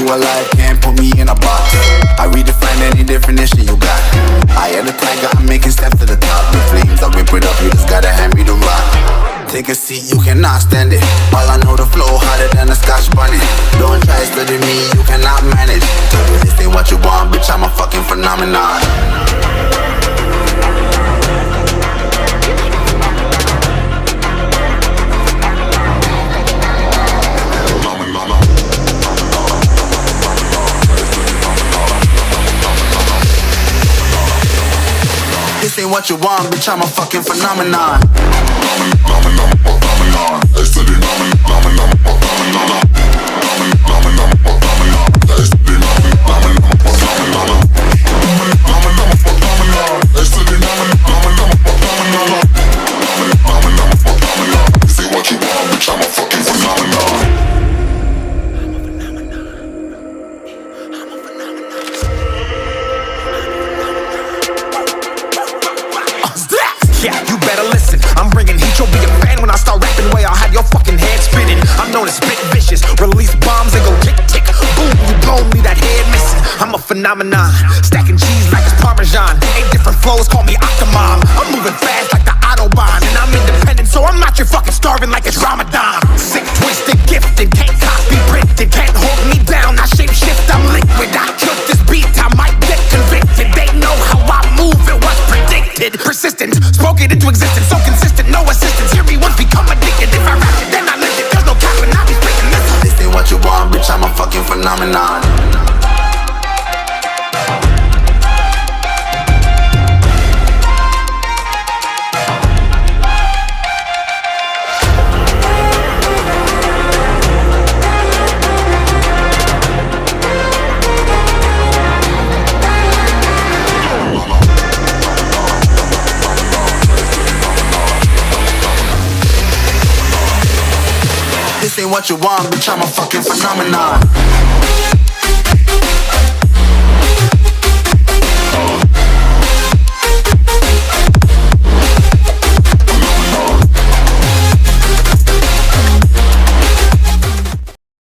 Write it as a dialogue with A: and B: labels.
A: alive, can't put me in a box. I redefine any definition you got. I am the tiger, I'm making steps to the top. The flames, I whip it up, you just gotta hand me the rock. Take a seat, you cannot stand it. All I know, the flow harder than a Scotch bunny. Don't try study me, you cannot manage. This ain't what you want, bitch, I'm a fucking phenomenon. This ain't what you want, bitch, I'm a fucking phenomenon.
B: Yeah, you better listen. I'm bringing heat, you'll be a fan when I start rapping. Way I'll have your fucking head spinning. I'm known as spit vicious, release bombs and go tick tick. Boom, you blow me that head missing. I'm a phenomenon, stacking cheese like it's Parmesan. 8 different flows, call me Octomom. I'm moving fast like the Autobahn, and I'm independent, so I'm not your fucking starving like it's Ramadan. Sick, twisted, gifted, can't copy, printed, can't hold me down. I shape shift, I'm liquid. I killed this beat, I might get convicted. They know how I move, it was predicted. Persistent, spoke it into existence, so consistent, no assistance. Hear me once, become addicted. If I rap it, then I live it. There's no cap and I'll be spitting this.
A: This ain't what you want, bitch, I'm a fucking phenomenon. This ain't what you want, bitch, I'm a fucking phenomenon.